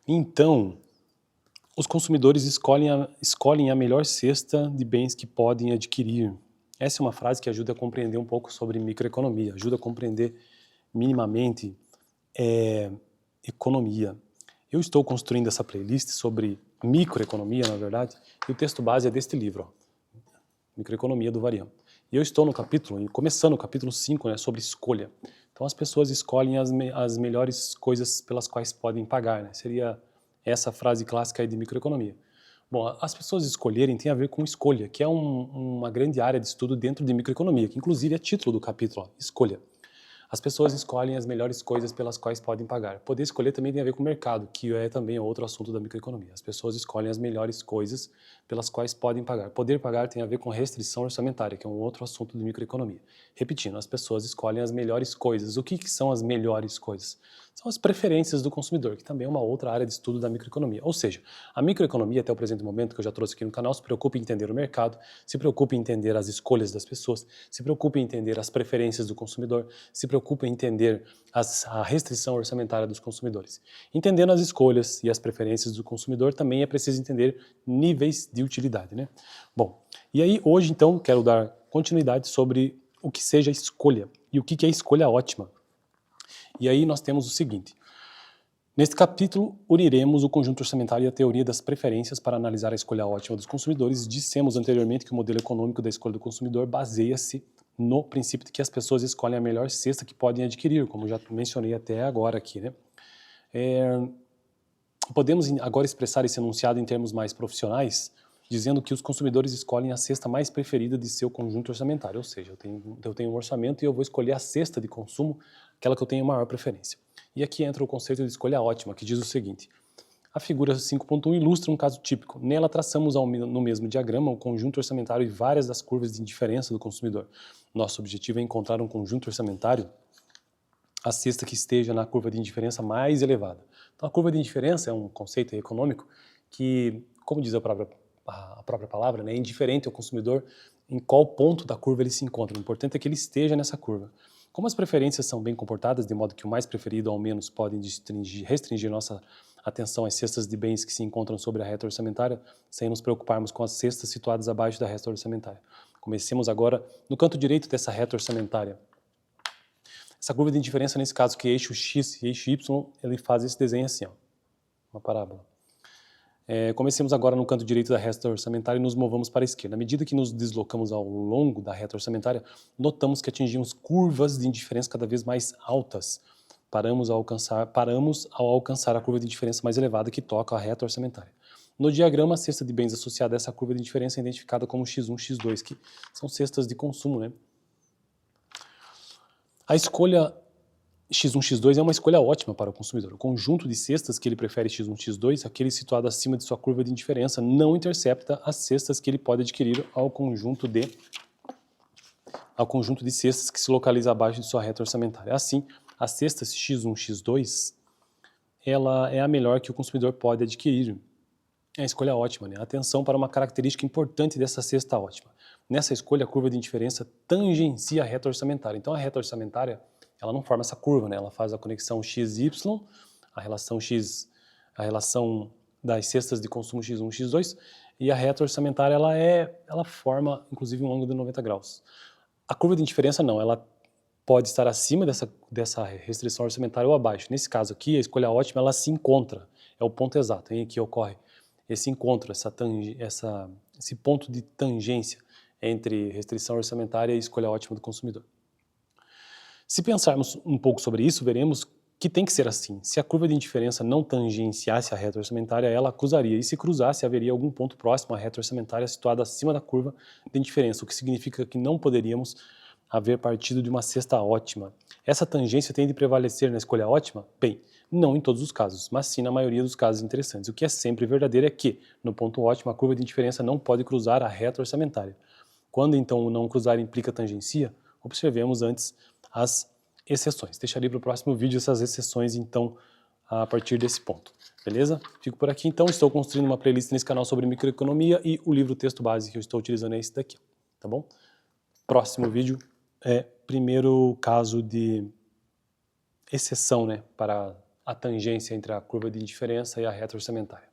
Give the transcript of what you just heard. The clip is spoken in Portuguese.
Então, os consumidores escolhem a melhor cesta de bens que podem adquirir. Essa é uma frase que ajuda a compreender um pouco sobre microeconomia, ajuda a compreender minimamente economia. Eu estou construindo essa playlist sobre microeconomia, na verdade, e o texto base é deste livro, ó, Microeconomia do Varian. E eu estou no capítulo, começando o capítulo 5, né, sobre escolha. Então as pessoas escolhem as melhores coisas pelas quais podem pagar, né? Seria essa frase clássica aí de microeconomia. Bom, as pessoas escolherem tem a ver com escolha, que é uma grande área de estudo dentro de microeconomia, que inclusive é título do capítulo, ó, escolha. As pessoas escolhem as melhores coisas pelas quais podem pagar. Poder escolher também tem a ver com o mercado, que é também outro assunto da microeconomia. As pessoas escolhem as melhores coisas pelas quais podem pagar. Poder pagar tem a ver com restrição orçamentária, que é um outro assunto de microeconomia. Repetindo, as pessoas escolhem as melhores coisas. O que são as melhores coisas? São as preferências do consumidor, que também é uma outra área de estudo da microeconomia. Ou seja, a microeconomia, até o presente momento, que eu já trouxe aqui no canal, se preocupa em entender o mercado, se preocupa em entender as escolhas das pessoas, se preocupa em entender as preferências do consumidor, se preocupa em entender a restrição orçamentária dos consumidores. Entendendo as escolhas e as preferências do consumidor, também é preciso entender níveis de utilidade, né? Bom, e aí hoje então quero dar continuidade sobre o que seja escolha e o que é escolha ótima. E aí nós temos o seguinte: neste capítulo, uniremos o conjunto orçamentário e a teoria das preferências para analisar a escolha ótima dos consumidores. Dissemos anteriormente que o modelo econômico da escolha do consumidor baseia-se no princípio de que as pessoas escolhem a melhor cesta que podem adquirir, como já mencionei até agora aqui, né? Podemos agora expressar esse enunciado em termos mais profissionais, dizendo que os consumidores escolhem a cesta mais preferida de seu conjunto orçamentário, ou seja, eu tenho um orçamento e eu vou escolher a cesta de consumo, aquela que eu tenho maior preferência. E aqui entra o conceito de escolha ótima, que diz o seguinte: a figura 5.1 ilustra um caso típico. Nela traçamos no mesmo diagrama o conjunto orçamentário e várias das curvas de indiferença do consumidor. Nosso objetivo é encontrar um conjunto orçamentário, a cesta que esteja na curva de indiferença mais elevada. Então, a curva de indiferença é um conceito econômico que, como diz a própria palavra, né, é indiferente ao consumidor em qual ponto da curva ele se encontra. O importante é que ele esteja nessa curva. Como as preferências são bem comportadas, de modo que o mais preferido ao menos podem restringir nossa atenção às cestas de bens que se encontram sobre a reta orçamentária, sem nos preocuparmos com as cestas situadas abaixo da reta orçamentária. Comecemos agora no canto direito dessa reta orçamentária. Essa curva de indiferença, nesse caso, que é eixo X e eixo Y, ele faz esse desenho assim, ó, uma parábola. Comecemos agora no canto direito da reta orçamentária e nos movamos para a esquerda. À medida que nos deslocamos ao longo da reta orçamentária, notamos que atingimos curvas de indiferença cada vez mais altas. Paramos ao alcançar a curva de indiferença mais elevada que toca a reta orçamentária. No diagrama, a cesta de bens associada a essa curva de indiferença é identificada como X1, X2, que são cestas de consumo, né? A escolha X1, X2 é uma escolha ótima para o consumidor. O conjunto de cestas que ele prefere X1, X2, aquele situado acima de sua curva de indiferença, não intercepta as cestas que ele pode adquirir ao conjunto de cestas que se localiza abaixo de sua reta orçamentária. Assim, a cesta X1, X2, ela é a melhor que o consumidor pode adquirir. É a escolha ótima, né? Atenção para uma característica importante dessa cesta ótima. Nessa escolha, a curva de indiferença tangencia a reta orçamentária. Então, a reta orçamentária, ela não forma essa curva, né? Ela faz a conexão XY, a relação das cestas de consumo X1, X2, e a reta orçamentária, ela forma, inclusive, um ângulo de 90 graus. A curva de indiferença, não, ela pode estar acima dessa restrição orçamentária ou abaixo. Nesse caso aqui, a escolha ótima, ela se encontra, é o ponto exato em que ocorre esse encontro, esse ponto de tangência entre restrição orçamentária e escolha ótima do consumidor. Se pensarmos um pouco sobre isso, veremos que tem que ser assim. Se a curva de indiferença não tangenciasse a reta orçamentária, ela cruzaria, e se cruzasse, haveria algum ponto próximo à reta orçamentária situado acima da curva de indiferença, o que significa que não poderíamos haver partido de uma cesta ótima. Essa tangência tem de prevalecer na escolha ótima? Bem, não em todos os casos, mas sim na maioria dos casos interessantes. O que é sempre verdadeiro é que, no ponto ótimo, a curva de indiferença não pode cruzar a reta orçamentária. Quando então o não cruzar implica tangencia, observemos antes as exceções. Deixarei para o próximo vídeo essas exceções, então, a partir desse ponto. Beleza? Fico por aqui, então. Estou construindo uma playlist nesse canal sobre microeconomia e o livro texto base que eu estou utilizando é esse daqui, tá bom? Próximo vídeo é primeiro caso de exceção, né, para a tangência entre a curva de indiferença e a reta orçamentária.